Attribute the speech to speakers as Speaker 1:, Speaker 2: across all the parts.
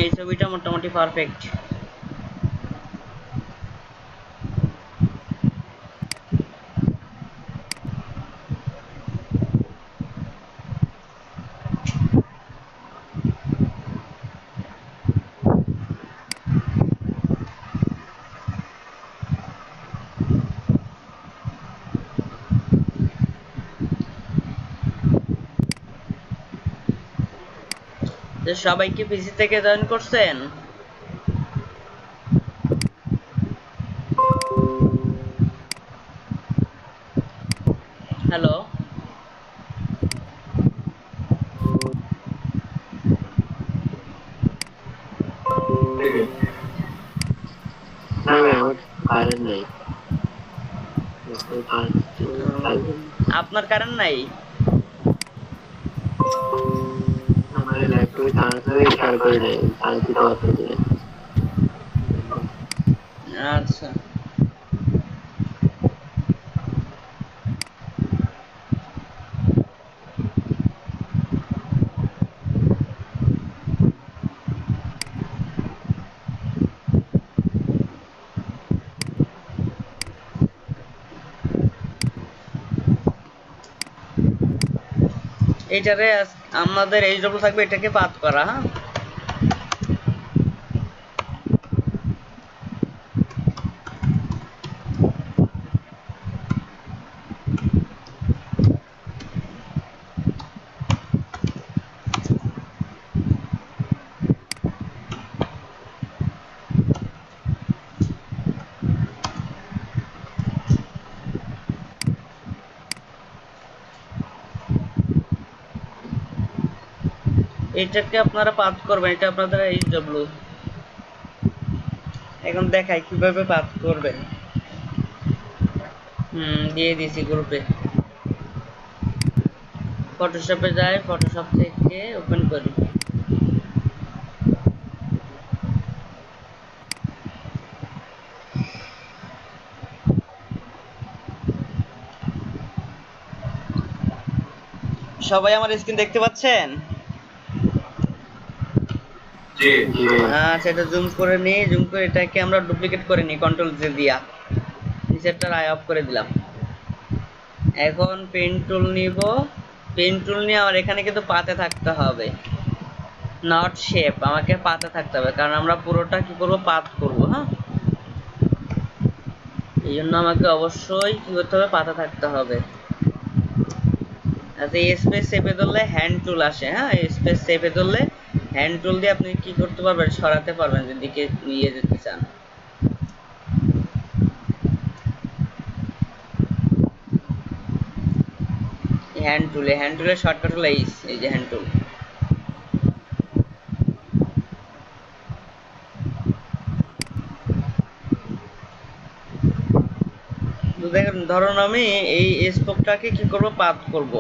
Speaker 1: এই ছবিটা মোটামুটি পারফেক্ট। সবাই কি পিসি থেকে জয়েন করছেন? হ্যালো,
Speaker 2: না ভাই, আমার কারেন্ট নাই।
Speaker 1: আপনার কারেন্ট নাই?
Speaker 2: আমার ল্যাপটপে তাড়াতাড়ি খেয়াল করে নেই, চার্জ দিতে পারতেছি না।
Speaker 1: আচ্ছা, এইটারে আমাদের এই জন্য থাকবে, এটাকে পাত করা। হ্যাঁ, এটাকে আপনারা পাত করবেন, এটা আপনাদের এই জব্লু। এখন দেখাই কিভাবে পাত করবেন। দিয়ে দিছি গ্রুপে। ফটোশপে যাই, ফটোশপ থেকে ওপেন করি। সবাই আমার স্ক্রিন দেখতে পাচ্ছেন?
Speaker 3: জি।
Speaker 1: আচ্ছা, এটা জুম করে নিই, জুম করে এটাকে আমরা ডুপ্লিকেট করে নিই কন্ট্রোল জে দিয়া। নিচেরটা আই অফ করে দিলাম। এখন পেন টুল নিব, পেন টুল নিয়ে আমার এখানে কিন্তু পাতে থাকতে হবে, নট শেপ। আমাকে পাতে থাকতে হবে, কারণ আমরা পুরোটা কি করব, পাত করব। হ্যাঁ, এই জন্য আমাকে অবশ্যই কি করতে হবে, পাতে থাকতে হবে। আচ্ছা, এই স্পেস চেপে ধরলে হ্যান্ড টুল আসে। হ্যাঁ, এই স্পেস চেপে ধরলে হ্যান্ড টুল দিয়ে আপনি কি করতে পারবেন, সরাতে পারবেন যেদিকে নিয়ে যেতে চান। হ্যান্ড টুলের শর্টকাট হলো এই যে হ্যান্ড টুল। তো দেখেন, ধরুন আমি এই স্পোকটাকে কি করব, পাত করব।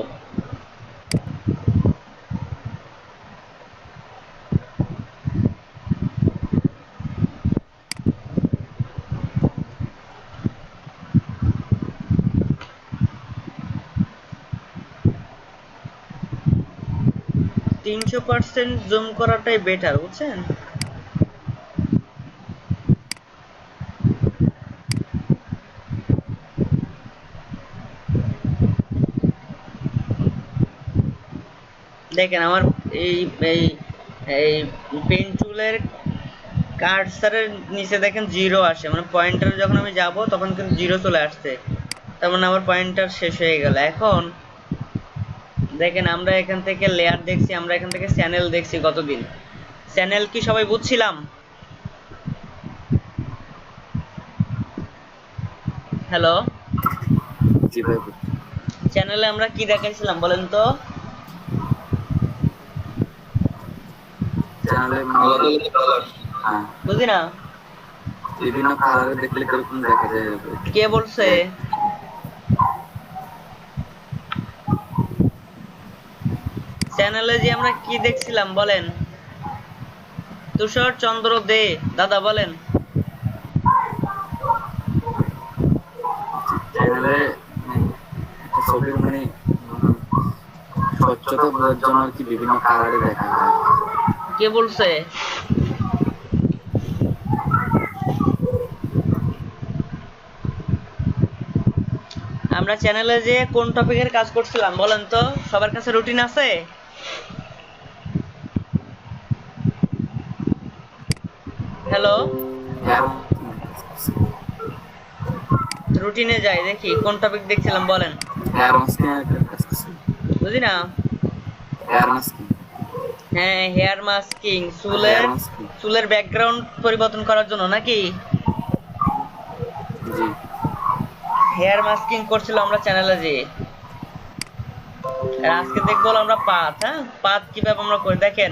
Speaker 1: তিনশো পার্সেন্ট জুম করাটাই বেটার, বুঝছেন? দেখেন আমার এই এই এই পেন টুলের কার্সারের নিচে দেখেন জিরো আসে, মানে পয়েন্টার যখন আমি যাব তখন কিন্তু জিরো চলে আসছে, তার মানে আমার পয়েন্টার শেষ হয়ে গেল। এখন দেখেন, আমরা এখান থেকে লেয়ার দেখছি, আমরা এখান থেকে চ্যানেল দেখছি কতদিন। চ্যানেল কি সবাই বুঝছিলাম? হ্যালো,
Speaker 2: জি ভাই,
Speaker 1: চ্যানেলে আমরা কি দেখাইছিলাম বলেন তো?
Speaker 2: চ্যানেলে
Speaker 3: আলাদা আলাদা কালার।
Speaker 2: হ্যাঁ,
Speaker 1: বুঝি না,
Speaker 2: বিভিন্ন কালারে দেখলে কিরকম দেখা যায়।
Speaker 1: কে বলছে? চ্যানেলে যে আমরা কি দেখছিলাম বলেন? তুষার চন্দ্র দে দাদা বলেন।
Speaker 2: চ্যানেলে একটা ছবির মানে স্বচ্ছতা বোঝার জন্য আর কি বিভিন্ন কালারে দেখা হয়।
Speaker 1: কে বলছে? আমরা চ্যানেলে যে কোন টপিকের কাজ করছিলাম বলেন তো, সবার কাছে রুটিন আছে? হ্যালো, রুটিনে যাই দেখি কোন টপিক দেখছিলাম বলেন। বুঝি না। হ্যাঁ, হেয়ার মাস্কিং, চুলের ব্যাকগ্রাউন্ড পরিবর্তন করার জন্য নাকি? হেয়ার মাস্কিং করছিল আমরা চ্যানেলে যে। আর আজকে দেখবো আমরা পাত, হ্যাঁ পাত কিভাবে আমরা করে দেখেন।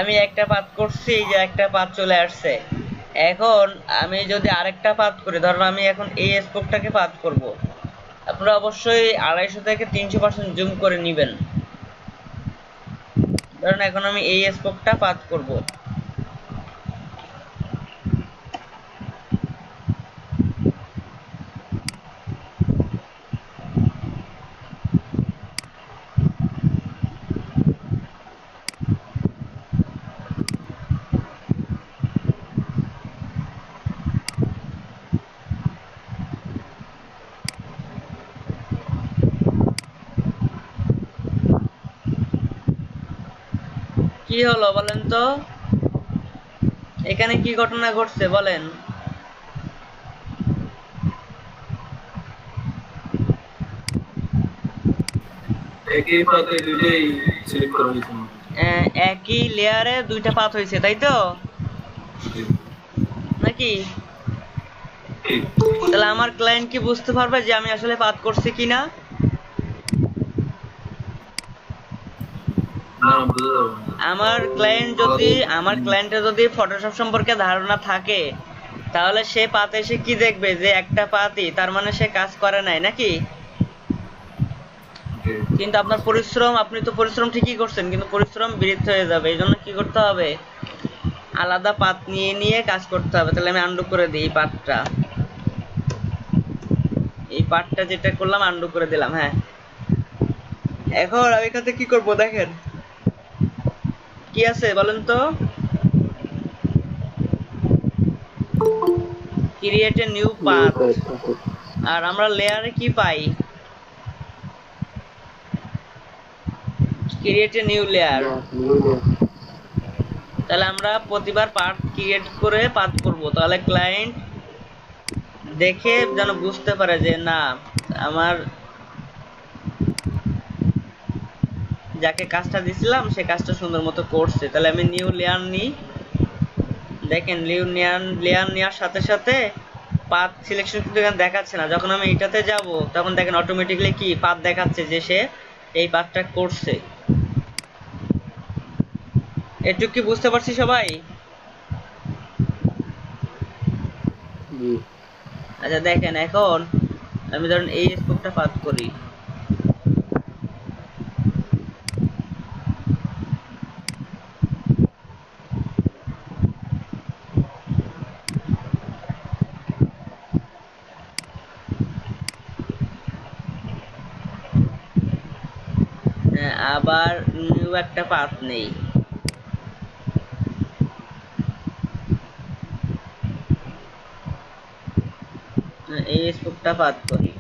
Speaker 1: আমি একটা পাত করছি, এই যে একটা পাত চলে আসছে। এখন আমি যদি আরেকটা পাত করি, ধরুন আমি এখন এই স্পোকটাকে পাত করব, আপনারা অবশ্যই 250 থেকে 300% জুম করে নেবেন। ধরুন এখন আমি এই স্পোকটা পাত করব। কি হলো বলেন তো, এখানে কি ঘটনা ঘটছে বলেন। একই লেয়ারে দুইটা পাত হয়েছে তাই তো নাকি? তাহলে আমার ক্লায়েন্ট কি বুঝতে পারবে যে আমি আসলে পাত করছি কিনা? আমার ক্লায়েন্টের যদি ফটোশপ সম্পর্কে ধারণা থাকে, তাহলে সে পাতে এসে কি দেখবে যে একটা পাতই, তার মানে সে কাজ করে নাই নাকি? কিন্তু আপনার পরিশ্রম, আপনি তো পরিশ্রম ঠিকই করছেন, কিন্তু পরিশ্রম বৃথা হয়ে যাবে। এই জন্য কি করতে হবে, আলাদা পাত নিয়ে নিয়ে কাজ করতে হবে। তাহলে আমি আন্ডু করে দিই এই পার্টটা যেটা করলাম আন্ডু করে দিলাম। হ্যাঁ, এখন আমি এখান থেকে কি করব দেখেন, কি আছে বলেন তো, ক্রিয়েট এ নিউ পাথ। আর আমরা লেয়ারে কি পাই, ক্রিয়েট এ নিউ লেয়ার। তাহলে আমরা প্রতিবার পাথ ক্রিয়েট করে পাথ করব, তাহলে ক্লায়েন্ট দেখে যেন বুঝতে পারে যে না, আমার যাকে কাজটা দিছিলাম সে কাজটা সুন্দর মতো করছে। তাহলে আমি নিউ লেয়ার নিই, দেখেন লেয়ার নেওয়ার সাথে সাথে পাথ সিলেকশন কিন্তু এখানে দেখাচ্ছে না। যখন আমি এটাতে যাব তখন দেখেন অটোমেটিক্যালি কি পাথ দেখাচ্ছে যে সে এই পাথটা করছে। একটু কি বুঝতে পারছি সবাই? আচ্ছা দেখেন, এখন আমি ধরুন এই স্কোপটা পাথ করি, আবার নিউ একটা পাথ নেই, এই স্কোপটা পাথ করি।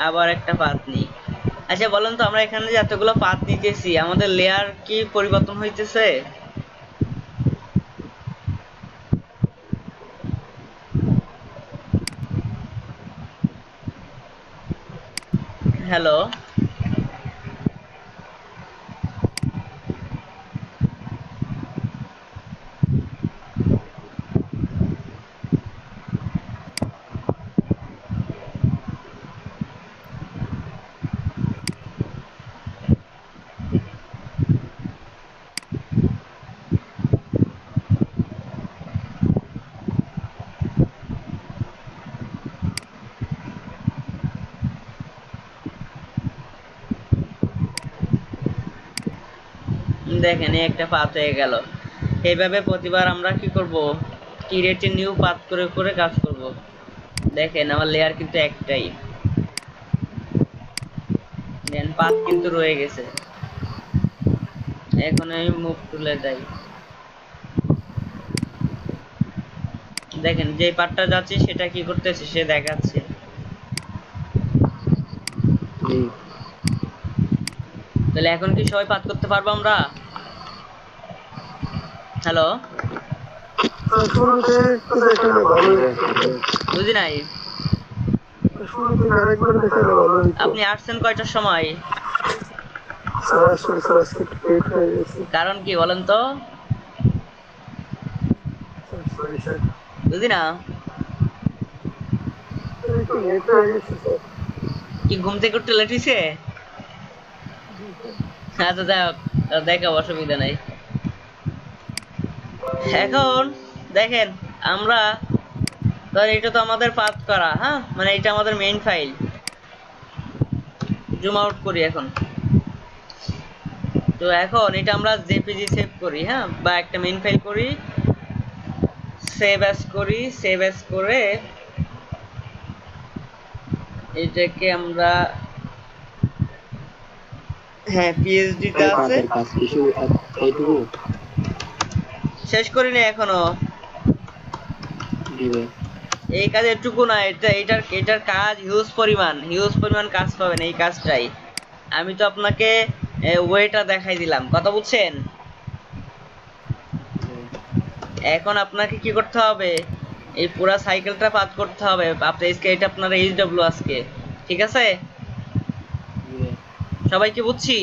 Speaker 1: আবার একটা পাথ নেই। আচ্ছা বলেন তো, আমরা এখানে যে এতগুলো পাথ নিতেছি, আমাদের লেয়ার কি পরিবর্তন হইতেছে? হ্যালো, দেখেন এই একটা পাথ হয়ে গেল। এইভাবে প্রতিবার আমরা কি করব, ক্রিয়েট এ নিউ পাথ করে করে কাজ করব। দেখেন আমার লেয়ার কিন্তু একটাই। দেন পাত কিন্তু রয়ে গেছে। এখন আমি মুভ টুলে যাই, দেখেন যে পার্টটা যাচ্ছে সেটা কি করতেছে সে দেখাচ্ছে।
Speaker 2: জি
Speaker 1: তাহলে এখন কি সবাই পাত করতে পারবো আমরা? হ্যালো,
Speaker 4: শুরুতে একটু দেখালে ভালো
Speaker 2: জি
Speaker 4: হতো।
Speaker 2: ভাই
Speaker 1: বুঝি নাই।
Speaker 4: শুরু থেকে আরেকবার দেখালে ভালো হতো।
Speaker 1: আপনি আসছেন কয়টার সময়?
Speaker 4: স্যার আসলে স্যার আজকে একটু লেট হয়ে গেছে।
Speaker 1: কারণ কি বলেন তো?
Speaker 4: স্যার সরি স্যার,
Speaker 1: বুঝি না।
Speaker 4: স্যার একটু লেট হয়ে গেছে স্যার।
Speaker 1: কি ঘুম থেকে উঠতে লেট হইছে?
Speaker 4: জি স্যার।
Speaker 1: আচ্ছা যাই হোক, দেখাবো, অসুবিধা নাই। এখন দেখেন আমরা ধর এটা তো আমাদের পাথ করা, হ্যাঁ মানে এটা আমাদের মেইন ফাইল। জুম আউট করি এখন। তো এখন এটা আমরা জেপিজি সেভ করি, হ্যাঁ বা একটা মেইন ফাইল করি, সেভ অ্যাজ করি। সেভ অ্যাজ করে এটাকে আমরা, হ্যাঁ পিএইচডি তে আছে,
Speaker 2: পাতের কাজ কিছু এইটুকু।
Speaker 1: শেষ করিনি এখনো।
Speaker 2: জি ভাই
Speaker 1: এই কাজ এটুকু না, এটার কাজ হিউজ পরিমাণ কাজ পাবেন এই কাজটাই। আমি তো আপনাকে ওয়েটা দেখাই দিলাম, কথা বুঝছেন? এখন আপনাকে কি করতে হবে, এই পুরা সাইকেলটা পাস করতে হবে। আপনি এটা আপনার এইচডব্লিউ আজকে, ঠিক আছে?
Speaker 2: জি ভাই
Speaker 1: সবাই কি বুঝছি?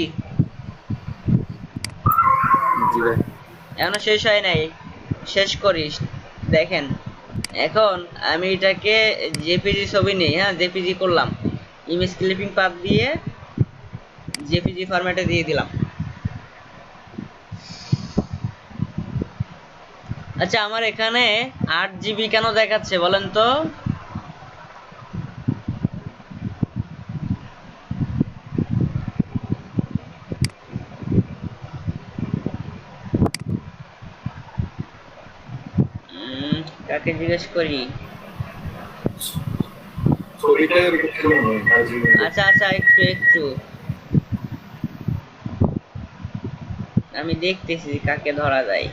Speaker 2: জি ভাই
Speaker 1: এখনো শেষ হয় নাই, শেষ করিস। দেখেন এখন আমি এটাকে জেপিজি ছবি নেই, হ্যাঁ জেপিজি করলাম, ইমেজ ক্লিপিং পাথ দিয়ে জেপিজি ফরম্যাটে দিয়ে দিলাম। আচ্ছা আমার এখানে 8 জিবি কেন দেখাচ্ছে বলেন তো? কাকে জিজ্ঞেস করি?
Speaker 3: ছবিটা এরকম ছিল মনে হয়, আজীবন।
Speaker 1: আচ্ছা আচ্ছা, একটু একটু আমি দেখতেছি কাকে ধরা যায়।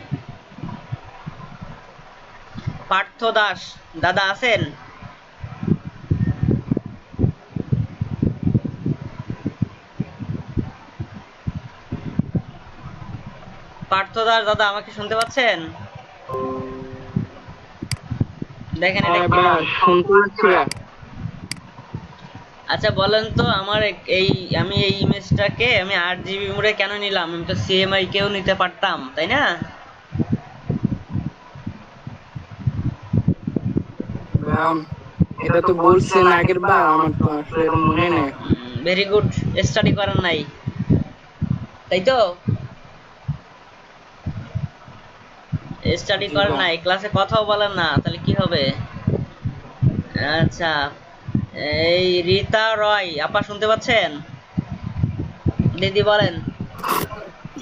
Speaker 1: পার্থ দাস দাদা আছেন? পার্থ দাস দাদা আমাকে শুনতে পাচ্ছেন? দেখেন এটা
Speaker 2: হ্যাঁ
Speaker 1: কি।
Speaker 2: ভাই শুনতে পাচ্ছি ভাই।
Speaker 1: আচ্ছা বলেন তো আমার আমি এই ইমেজটাকে আমি 8 জিবি মোডে কেন নিলাম? আমি তো সিএমআই কেও নিতে পারতাম, তাই না?
Speaker 2: ম্যাম এটা তো বলছেন আগের বার, আমার তো আসলে এর মনে নেই।
Speaker 1: ভেরি গুড, স্টাডি করেন নাই তাই তো? স্টাডি
Speaker 2: জি
Speaker 1: করেন
Speaker 2: ভাই
Speaker 1: নাই, ক্লাসে কথাও বলেন না, তাহলে কি হবে? আচ্ছা, এই রীতা রয় আপা শুনতে পাচ্ছেন? দিদি বলেন,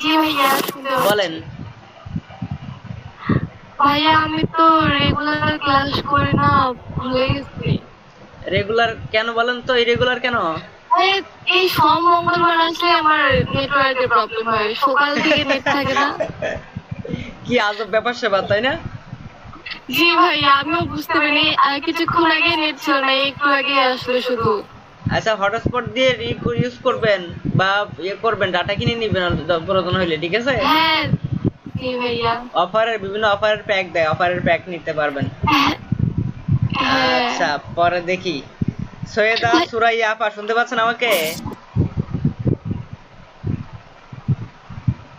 Speaker 5: জি ভাইয়া শুনতে
Speaker 1: বলেন।
Speaker 5: পাচ্ছি। ভাইয়া আমি তো রেগুলার ক্লাস করি না, ভুলে গেছি।
Speaker 1: রেগুলার কেন বলেন তো? ইরেগুলার কেন?
Speaker 5: ভাইয়া এই সব মঙ্গলবার আসলে আমার নেটওয়ার্কের প্রবলেম হয়, সকাল থেকে নেট থাকে না।
Speaker 1: কি আজব ব্যাপার সেবার, তাই না?
Speaker 5: জি ভাইয়া আমিও বুঝতে পারিনি, কিছুক্ষণ আগে নেট ছিল না, একটু আগে আসলে শুধু।
Speaker 1: আচ্ছা হটস্পট দিয়ে ইউজ করবেন বা ইয়ে করবেন, ডাটা কিনে নিবেন প্রয়োজন হইলে, ঠিক আছে?
Speaker 5: হ্যাঁ জি ভাইয়া।
Speaker 1: বিভিন্ন অফারের প্যাক দেয়, অফারের প্যাক নিতে পারবেন।
Speaker 5: হ্যাঁ
Speaker 1: আচ্ছা পরে দেখি। সৈয়দা সুরাইয়া আপা শুনতে পাচ্ছেন আমাকে?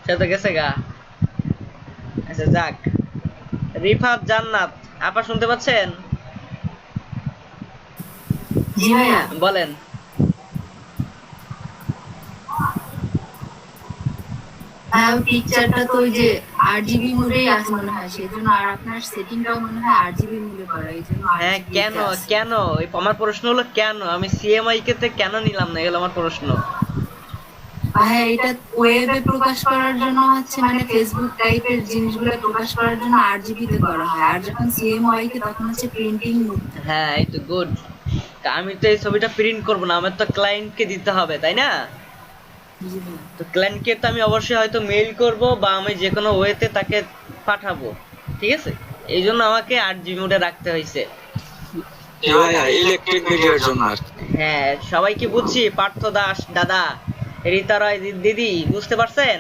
Speaker 1: সে তো গেছে গা। আচ্ছা যাক। রিফাত জান্নাত আপা শুনতে পাচ্ছেন?
Speaker 6: জি ভাইয়া,
Speaker 1: বলেন।
Speaker 6: পিকচারটা তো ওই যে 8 জিবি মোডেই আছে মনে হয়, সেই জন্য। আর আপনার সেটিংটাও মনে হয় 8 জিবি মোডে করা, এই জন্য
Speaker 1: হ্যাঁ
Speaker 6: 8 জিবি
Speaker 1: কেন
Speaker 6: আছে।
Speaker 1: কেন আমার প্রশ্ন হলো কেন আমি সিএমআই কে তে কেন নিলাম না, এগুলো আমার প্রশ্ন।
Speaker 6: ভাইয়া এটা ওয়েবে প্রকাশ করার জন্য হচ্ছে, মানে ফেসবুক টাইপের জিনিসগুলো প্রকাশ করার জন্য 8 জিবি তে করা হয়, আর যখন সিএমওয়াই কে তখন হচ্ছে প্রিন্টিং মোড থাকে।
Speaker 1: হ্যাঁ এই তো গুড। আমি তো এই ছবিটা প্রিন্ট করব না, আমার তো ক্লায়েন্টকে দিতে হবে, তাই না?
Speaker 6: জি ভাইয়া।
Speaker 1: তো ক্লায়েন্টকে তো আমি অবশ্যই হয়তো মেইল করব বা আমি যে কোনো ওয়েতে তাকে পাঠাবো, ঠিক আছে? এই জন্য আমাকে 8 GB মোডে রাখতে হয়েছে।
Speaker 7: ইলেকট্রিক ভিডিওর জন্য আর কি।
Speaker 1: হ্যাঁ, সবাই কি বুঝছি? পার্থ দাস দাদা, রীতা রয় দিদি, বুঝতে পারছেন?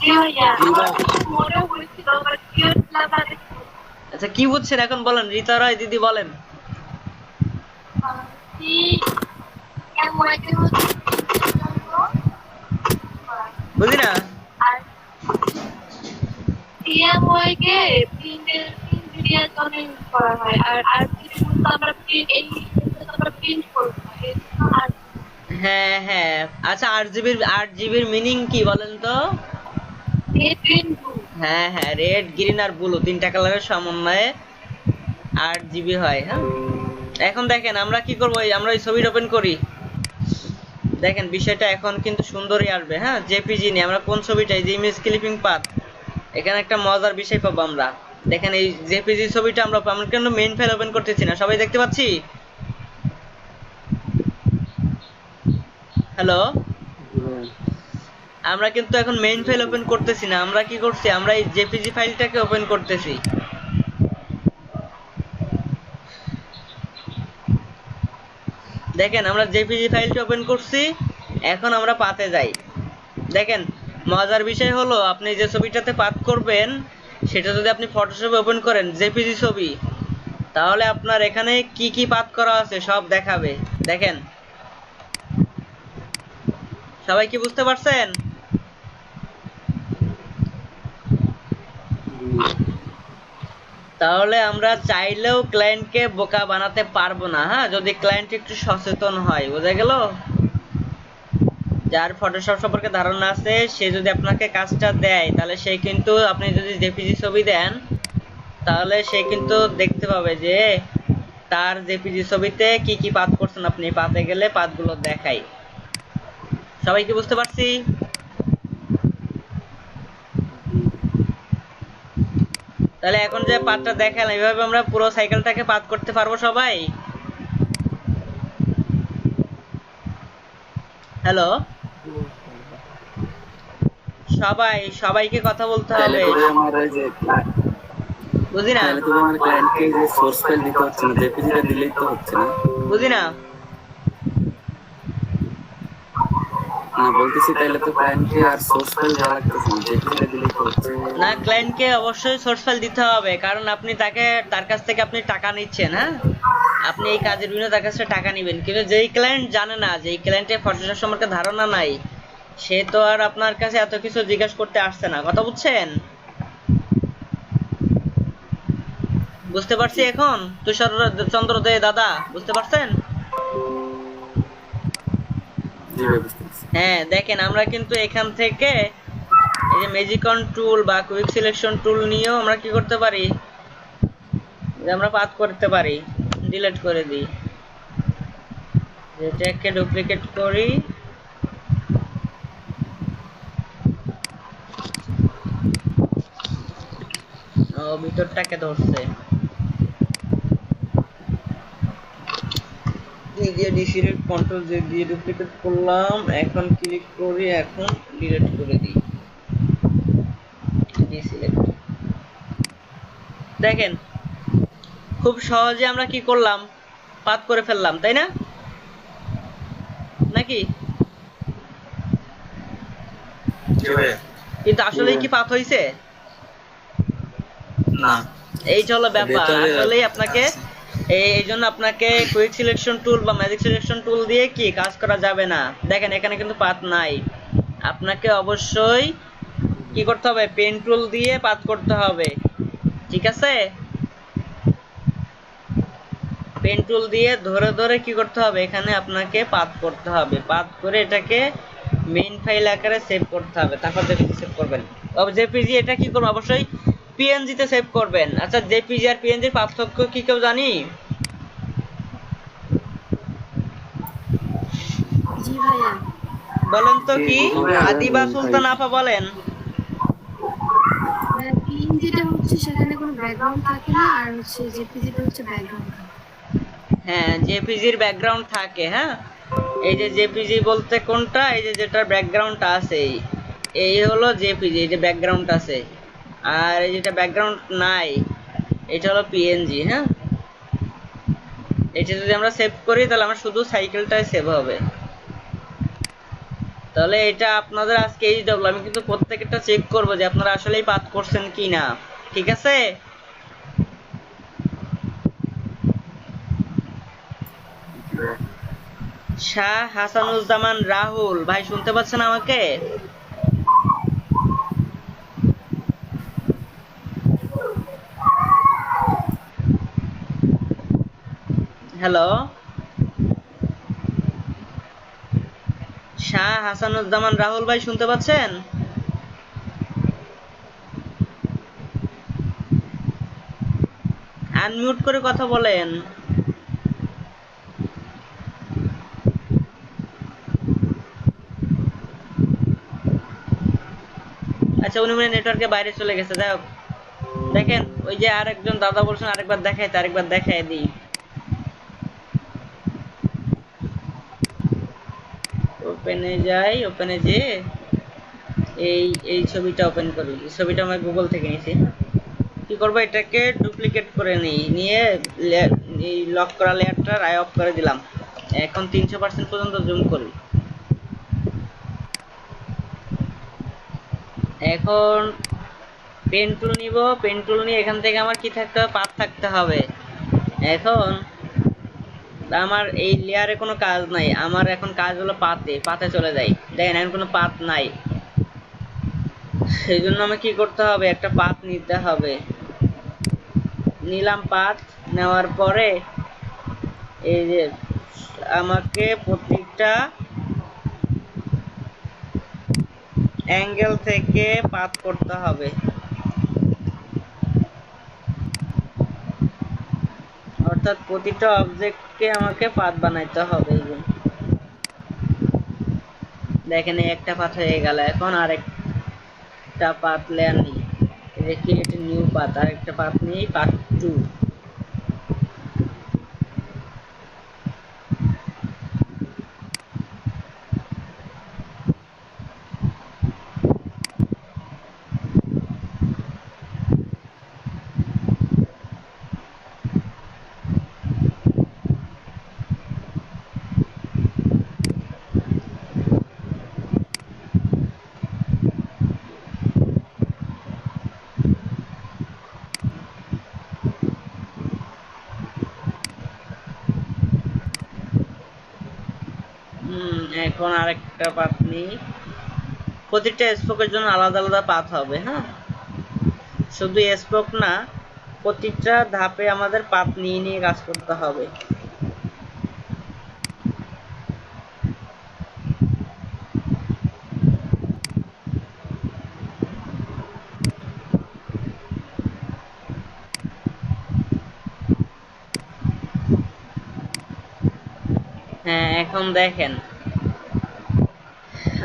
Speaker 5: জি ভাইয়া, আমার মনে হয়েছিল আমার প্রিয় ক্লাব
Speaker 1: আচ্ছা, কি বুঝছেন এখন বলেন, রীতা রয় দিদি বলেন। বুঝি না। হ্যাঁ হ্যাঁ, আচ্ছা 8 জিবির মিনিং কি বলেন তো? হ্যাঁ হ্যাঁ, রেড গ্রিন আর ব্লু 3টা কালারের সমন্বয়ে 8 GB হয়। হ্যাঁ, এখন দেখেন আমরা কি করবো, আমরা ওই ছবিটা ওপেন করি। দেখেন বিষয়টা এখন কিন্তু সুন্দরই আসবে। হ্যাঁ, জেপিজি নিয়ে আমরা কোন ছবিটা, এই যে ইমেজ ক্লিপিং পাথ, এখানে একটা মজার বিষয় পাবো আমরা। দেখেন এই জেপিজি ছবিটা আমরা কেন মেইন ফাইল ওপেন করতেছি না, সবাই দেখতে পাচ্ছি? হ্যালো, আমরা কিন্তু এখন মেইন ফাইল ওপেন করতেছি না, আমরা কি করছি, আমরা এই জেপিজি ফাইলটাকে ওপেন করতেছি। দেখেন আমরা জেপিজি ফাইলটা ওপেন করছি, এখন আমরা পাতে যাই। দেখেন মজার বিষয় হলো, আপনি যে ছবিটাতে পাত করবেন সেটা যদি আপনি ফটোশপে ওপেন করেন জেপিজি ছবি, তাহলে আপনার এখানে কি কি পাত করা আছে সব দেখাবে। দেখেন সবাই কি বুঝতে পারছেন? তাহলে আমরা চাইলেও ক্লায়েন্টকে বোকা বানাতে পারবো না। হ্যাঁ, যদি ক্লায়েন্ট একটু সচেতন হয়, বোঝা গেল? যার ফটোশপ সম্পর্কে ধারণা আছে সে যদি আপনাকে কাজটা দেয়, তাহলে সে কিন্তু, আপনি যদি জেপিজি ছবি দেন তাহলে সে কিন্তু দেখতে পাবে যে তার জেপিজি ছবিতে কি কি পাত করছেন আপনি। পাতে গেলে পাতগুলো দেখাই। সবাই কি বুঝতে পারছি? তাহলে এখন যে পাতটা দেখালাম, এইভাবে আমরা পুরো সাইকেলটাকে পাত করতে পারবো সবাই? হ্যালো, সবাইকে কথা বলতে হবে। বুঝি না, বুঝি না।
Speaker 7: বলতেছি তাইলে তো ক্লায়েন্টকে আর সোর্স ফাইল দেওয়া লাগতেছে না, জেপিজিটা দিলেই তো হচ্ছে।
Speaker 1: না, ক্লায়েন্টকে অবশ্যই সোর্স ফাইল দিতে হবে, কারণ আপনি তার কাছ থেকে আপনি টাকা নিচ্ছেন। হ্যাঁ, আপনি এই কাজের জন্য তার কাছ থেকে টাকা নেবেন, কিন্তু যেই ক্লায়েন্ট জানে না, যেই ক্লায়েন্টের ফটোশপ সম্পর্কে ধারণা নাই, সে তো আর আপনার কাছে এত কিছু জিজ্ঞাসা করতে আসছে না। কথা বুঝছেন? বুঝতে পারছি এখন? তুষার চন্দ্র দে দাদা, বুঝতে পারছেন? হ্যাঁ, দেখেন আমরা কিন্তু এখান থেকে এই যে ম্যাজিকন টুল বা কুইক সিলেকশন টুল নিয়েও আমরা কি করতে পারি, যে আমরা পাথ করতে পারি। ডিলিট করে দিই, এটাকে ডুপ্লিকেট করি, ও ভিতরটাকে ধরছে, দিয়ে ডিসিলেক্ট কন্ট্রোল জে দিয়ে ডুপ্লিকেট করলাম। এখন ক্লিক করি, এখন ডিলিট করে দিই, ডিসিলেক্ট। দেখেন খুব সহজে আমরা কি করলাম, পাত করে ফেললাম, তাই না? নাকি? কিন্তু আসলে কি পাত হইছে
Speaker 7: না?
Speaker 1: এই হলো ব্যাপার। আসলেই আপনাকে এই জন্য আপনাকে কুইক সিলেকশন টুল বা ম্যাজিক সিলেকশন টুল দিয়ে কি কাজ করা যাবে না। দেখেন এখানে কিন্তু পাত নাই, আপনাকে অবশ্যই কি করতে হবে, পেন টুল দিয়ে পাত করতে হবে। ঠিক আছে, পেন টুল দিয়ে ধরে ধরে কি করতে হবে, এখানে আপনাকে পাত করতে হবে। পাত করে এটাকে মেইন ফাইল আকারে সেভ করতে হবে, তারপর জেপিজি সেভ করবেন। জেপিজি এটা কি করবেন, অবশ্যই পিএনজি তে সেভ করবেন। আচ্ছা, জেপিজি আর পিএনজির পার্থক্য কি কেউ জানি?
Speaker 6: জি ভাইয়া।
Speaker 1: বলেন তো কি? আদিবা সুলতান আপা বলেন।
Speaker 6: পিএনজিটা হচ্ছে সেখানে কোনো ব্যাকগ্রাউন্ড থাকে না, আর হচ্ছে জেপিজিটা হচ্ছে ব্যাকগ্রাউন্ড থাকে।
Speaker 1: হ্যাঁ, জেপিজির ব্যাকগ্রাউন্ড থাকে। হ্যাঁ, এই যে জেপিজি বলতে কোনটা, এই যে যেটার ব্যাকগ্রাউন্ড আছে এই হলো জেপিজি, এই যে ব্যাকগ্রাউন্ড আছে, আর এই যেটা ব্যাকগ্রাউন্ড নাই এটা হলো পিএনজি। হ্যাঁ, এটা যদি আমরা সেভ করি তাহলে আমার শুধু সাইকেলটাই সেভ হবে। তাহলে এটা আপনাদের আজকে এইচডব্লিউ, আমি কিন্তু প্রত্যেকটা চেক করব যে আপনারা আসলেই পাস করছেন কিনা, ঠিক আছে? শাহ হাসানুজ্জামান রাহুল ভাই শুনতে পাচ্ছেন আমাকে? হ্যালো, শাহ হাসানুজ্জামান রাহুল ভাই শুনতে পাচ্ছেন? আনমিউট করে কথা বলেন। আচ্ছা, উনি মনে নেটওয়ার্কের বাইরে চলে গেছে। যাই হোক, দেখেন ওই যে আরেকজন দাদা বলছেন আরেকবার দেখাইতে, আরেকবার দেখাই দিই। ওপেনে যাই, ওপেনে যে এই ছবিটা ওপেন করি। এই ছবিটা আমরা গুগল থেকে নিয়েছি। কি করব, এটাকে ডুপ্লিকেট করে নিই, নিয়ে এই লক করা লেয়ারটা আই অফ করে দিলাম। এখন 300% পর্যন্ত জুম করি। এখন পেন টুল নিব, পেন টুল নিয়ে এখান থেকে আমার কি থাকতে হবে, পাত থাকতে হবে। এখন আমার এই লেয়ারে কোনো কাজ নাই, আমার এখন কাজ হলো পাতে চলে যাই। দেখেন এখন কোনো পাত নাই, সেই জন্য আমাকে কি করতে হবে, একটা পাত নিতে হবে। নিলাম পাত, নেওয়ার পরে এই যে আমাকে প্রত্যেকটা অ্যাঙ্গেল থেকে পাত করতে হবে, অর্থাৎ প্রতিটা অবজেক্টকে আমাকে পাত বানাইতে হবে। এই যে দেখেন একটা পাত হয়ে গেল। এখন আরেকটা পাত লেয়ার নিই, এই যে ক্রিয়েট নিউ পাত, আরেকটা পাত নিই, পাত 2। এখন আরেকটা পাত নিই। প্রতিটা স্পোকের জন্য আলাদা আলাদা পাত হবে। হ্যাঁ, শুধু স্পোক না, প্রতিটা ধাপে আমাদের পাত নিয়ে নিয়ে কাজ করতে হবে। হ্যাঁ, এখন দেখেন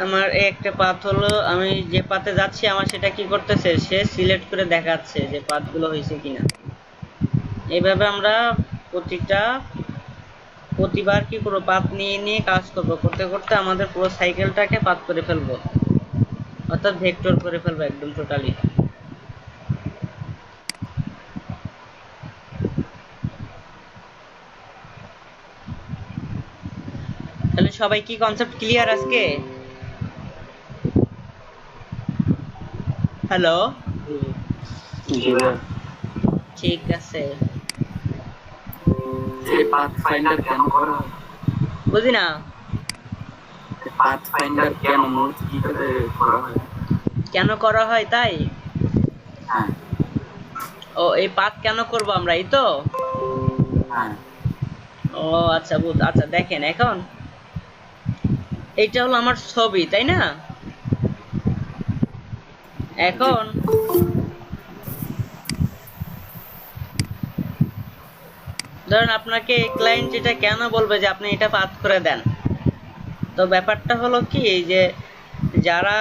Speaker 1: আমার একটা পাত হলো, আমি যে পাতে যাচ্ছি আমার সেটা কি করতেছে, সে সিলেক্ট করে দেখাচ্ছে যে পাতগুলো হয়েছে কিনা। এইভাবে আমরা প্রতিবার কি করবো, পাত নিয়ে নিয়ে কাজ করবো, করতে করতে আমাদের পুরো সাইকেলটাকে পাত করে ফেলবো, অর্থাৎ ভেক্টর করে ফেলবো একদম টোটালি। তাহলে সবাই কি কনসেপ্ট ক্লিয়ার আজকে? হ্যালো, ঠিক আছে।
Speaker 7: পাথ ফাইন্ডার কেন করা হয়?
Speaker 1: বুঝি না,
Speaker 7: পাথ ফাইন্ডার কেন মূলত কি করে করা হয়?
Speaker 1: কেন করা হয় তাই?
Speaker 7: হ্যাঁ
Speaker 1: ও, এই পাথ কেন করব আমরা, এই তো?
Speaker 7: হ্যাঁ।
Speaker 1: ও আচ্ছা, আচ্ছা দেখেন, এখন এইটা হলো আমার ছবি, তাই না? এখন ধরেন আপনাকে ক্লায়েন্ট এটা কেন বলবে যে আপনি এটা পাথ করে দেন, তো ব্যাপারটা হলো কি, এই যে যারা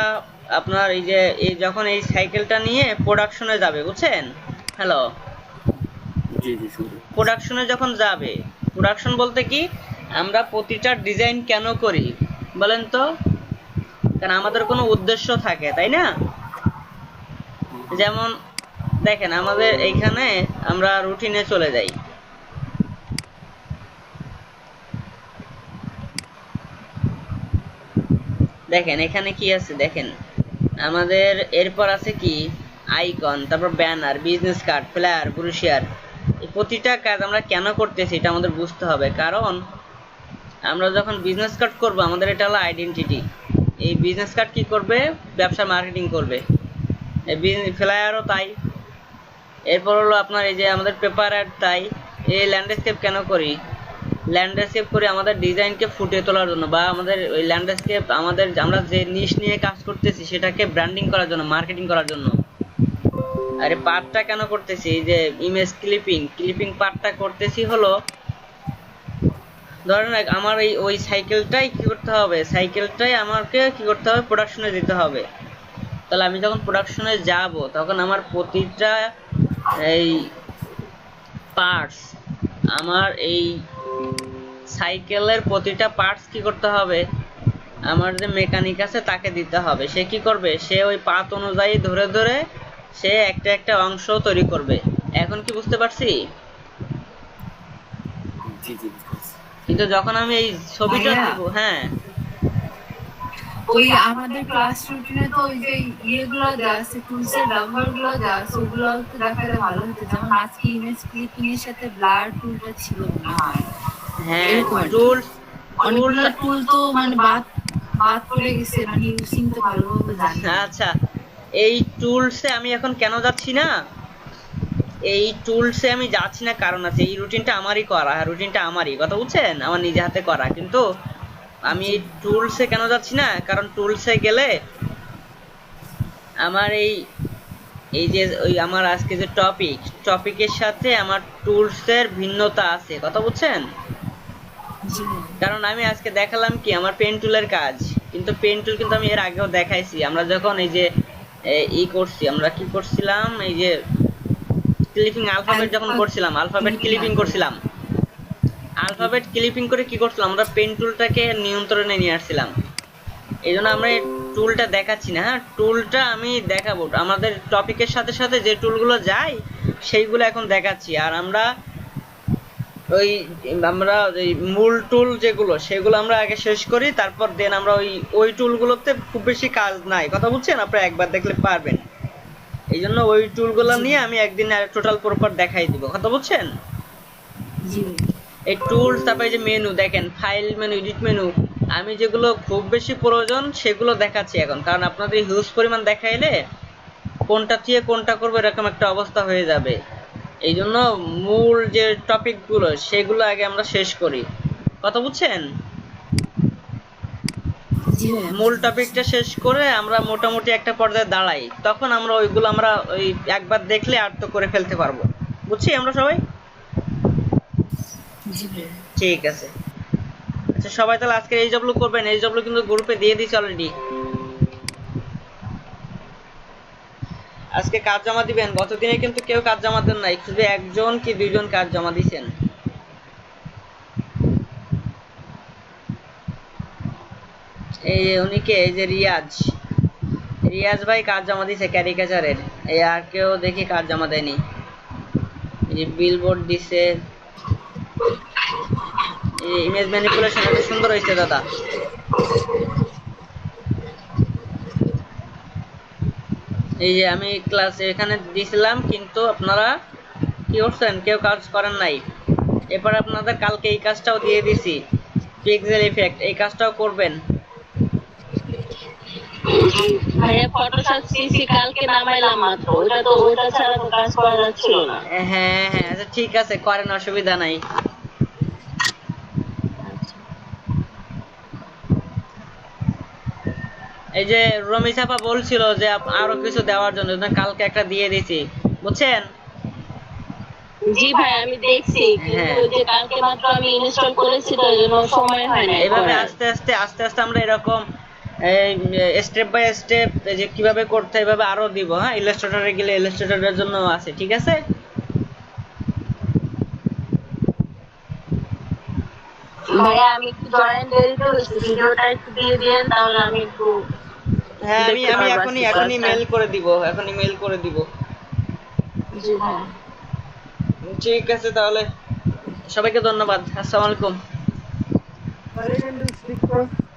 Speaker 1: আপনার এই যে যখন এই সাইকেলটা নিয়ে প্রোডাকশনে যাবে, বুঝছেন? হ্যালো,
Speaker 7: জি জি শুনুন।
Speaker 1: প্রোডাকশনে যখন যাবে, প্রোডাকশন বলতে কি, আমরা প্রতিটা ডিজাইন কেন করি বলেন তো? কারণ আমাদের কোনো উদ্দেশ্য থাকে, তাই না? যেমন দেখেন আমাদের এইখানে আমরা রুটিনে চলে যাই। দেখেন এখানে কি আছে, দেখেন আমাদের এরপর আছে কি আইকন, তারপর banner, business card, flyer, brochure. এই প্রতিটা কাজ আমরা কেন করতেছি এটা আমাদের বুঝতে হবে। কারণ আমরা যখন বিজনেস কার্ড করব আমাদের এটা হলো আইডেন্টিটি। এই বিজনেস কার্ড কি করবে? ব্যবসা মার্কেটিং করবে। এই ফ্লায়ারও তাই। এরপর হলো আপনার এই যে আমাদের পেপার অ্যাড তাই। এই ল্যান্ডস্কেপ কেন করি? ল্যান্ডস্কেপ করে আমাদের ডিজাইনকে ফুটিয়ে তোলার জন্য, বা আমাদের ওই ল্যান্ডস্কেপ আমাদের আমরা যে নিশ নিয়ে কাজ করতেছি সেটাকে ব্র্যান্ডিং করার জন্য, মার্কেটিং করার জন্য। আরে পার্টটা কেন করতেছি? এই যে ইমেজ ক্লিপিং পার্টটা করতেছি হলো ধরেন আমার এই ওই সাইকেলটাই কি করতে হবে, সাইকেলটাই আমাকে কি করতে হবে, প্রোডাকশনে দিতে হবে। তাহলে আমি যখন প্রোডাকশনে যাব তখন আমার প্রতিটা এই পার্টস, আমার এই সাইকেলের প্রতিটা পার্টস কি করতে হবে, আমার যে মেকানিক আছে তাকে দিতে হবে। সে কি করবে? সে ওই পাত অনুযায়ী ধরে ধরে সে একটা একটা অংশ তৈরি করবে। এখন কি বুঝতে পারছি?
Speaker 7: জি জি বুঝতে পারছি।
Speaker 1: কিন্তু যখন আমি এই ছবিটা
Speaker 6: ভাইয়া।
Speaker 1: দেব, হ্যাঁ
Speaker 6: ওই আমাদের ক্লাস রুটিনে তো ওই যে ইয়েগুলো দেওয়া আছে, টুলসের ব্যবহারগুলো দেওয়া আছে, ওগুলো একটু দেখালে ভালো হতো। যেমন আজকে ইমেজ ক্লিপিং এর সাথে ব্লার টুলটা ছিল মনে হয়।
Speaker 1: হ্যাঁ
Speaker 6: এরকম আর কি।
Speaker 1: টুলস
Speaker 6: অনেকগুলো টুল তো মানে বাদ পড়ে গেছে, মানে ইউজিং তো ভালোভাবে জানি না।
Speaker 1: আচ্ছা, এই টুলসে আমি এখন কেন যাচ্ছি না? এই টুলসে আমি যাচ্ছি না কারণ আছে, এই রুটিনটা আমারই করা, রুটিনটা আমারই, কথা বুঝছেন, আমার নিজে হাতে করা। কিন্তু আমি এই টুলসে কেন যাচ্ছি না? কারণ টুলসে গেলে আমার এই যে ওই আমার আজকে যে টপিকের সাথে আমার টুলসের ভিন্নতা আছে, কথা বুঝছেন?
Speaker 6: জি
Speaker 1: কারণ আমি আজকে দেখালাম কি আমার পেন টুলের কাজ, কিন্তু পেন টুল কিন্তু আমি এর আগেও দেখাইছি। আমরা যখন এই যে করছি, আমরা কি করছিলাম, এই যে ক্লিপিং আলফাবেট যখন করছিলাম, আলফাবেট ক্লিপিং করছিলাম, আলফাবেট ক্লিপিং করে কি করছিলাম, আমরা পেন টুলটাকে নিয়ন্ত্রণে নিয়ে আসছিলাম। এই জন্য আমরা এই টুলটা দেখাচ্ছি না। হ্যাঁ, টুলটা আমি দেখাবো, আমাদের টপিকের সাথে সাথে যে টুলগুলো যায় সেইগুলো এখন দেখাচ্ছি। আর আমরা এই মূল টুল যেগুলো সেগুলো আমরা আগে শেষ করি, তারপর দেন আমরা ওই টুলগুলোতে খুব বেশি কাজ নাই, কথা বুঝছেন? আপনারা একবার দেখলে পারবেন। এই জন্য ওই টুলগুলো নিয়ে আমি একদিন টোটাল প্রপার দেখাই দিব, কথা বুঝছেন?
Speaker 6: জি
Speaker 1: এই টুলস, তারপরে যে মেনু দেখেন, ফাইল মেনু, এডিট মেনু, আমি যেগুলো খুব বেশি প্রয়োজন সেগুলো দেখাচ্ছি এখন। কারণ আপনাদের হিউজ পরিমাণ দেখাইলে কোনটা দিয়ে কোনটা করবো এরকম একটা অবস্থা হয়ে যাবে। এই জন্য মূল যে টপিকগুলো সেগুলো আগে আমরা শেষ করি, কথা বুঝছেন?
Speaker 6: জি
Speaker 1: মূল টপিকটা শেষ করে আমরা মোটামুটি একটা পর্যায়ে দাঁড়াই, তখন আমরা ওইগুলো আমরা ওই একবার দেখলে আয়ত্ত করে ফেলতে পারবো। বুঝছি আমরা সবাই?
Speaker 6: জি
Speaker 1: ঠিক আছে। আচ্ছা সবাই তাহলে আজকে এই জবগুলো করবেন। এই জবগুলো কিন্তু গ্রুপে দিয়ে দিয়েছি অলরেডি। আজকে কাজ জমা দিবেন। গতদিনে কিন্তু কেউ কাজ জমা দেন নাই, শুধু একজন কি দুইজন কাজ জমা দিয়েছেন। এই উনিকে, এই যে রিয়াজ ভাই কাজ জমা দিয়েছে ক্যারিকেচারের। এই আর কেউ দেখি কাজ জমা দেয়নি। এই যে বিলবোর্ড দিছে, এই ইমেজ ম্যানিপুলেশন এত সুন্দর হয়েছে দাদা। এই যে আমি ক্লাস এখানে দিছিলাম, কিন্তু আপনারা কি করছেন? কেউ কাজ করেন নাই। এরপর আপনাদের কালকে এই কাজটাও দিয়ে দিছি, পিক্সেল ইফেক্ট, এই কাজটাও করবেন।
Speaker 5: ভাইয়া ফটোশপ সিসি কালকে নামাইলাম মাত্র, ওটা ছাড়া তো কাজ করা যাচ্ছিল না।
Speaker 1: হ্যাঁ হ্যাঁ, আচ্ছা ঠিক আছে, করেন, অসুবিধা নাই। এই যে রমি চাপা বলছিল যে আরো কিছু দেওয়ার জন্য, কালকে একটা দিয়ে দিছি, বুঝছেন?
Speaker 5: জি ভাই আমি দেখছি, কিন্তু ওই যে কালকে মাত্র আমি ইনস্টল করেছি তো এজন্য সময় হয় না।
Speaker 1: এইভাবে আস্তে আস্তে আমরা এরকম স্টেপ বাই স্টেপ যে কিভাবে করতে হয় এভাবে আরো দিব। হ্যাঁ, ইলাস্ট্রেটরে গেলে ইলাস্ট্রেটরের জন্য আছে, ঠিক আছে?
Speaker 5: ভাইয়া আমি একটু জয়েন দেরিতে হয়েছে, ভিডিওটা একটু দিয়ে দিয়েন তাহলে আমি একটু
Speaker 1: হ্যাঁ আমি
Speaker 5: দেখতে
Speaker 1: আমি
Speaker 5: পারবো
Speaker 1: এখনই
Speaker 5: আজকে
Speaker 1: এখনই
Speaker 5: ক্লাসটা।
Speaker 1: মেল করে দিব, এখনই মেল করে দিব।
Speaker 5: জি ভাইয়া।
Speaker 1: ঠিক আছে তাহলে সবাইকে ধন্যবাদ, আসসালামু আলাইকুম।
Speaker 4: Hare Krishna.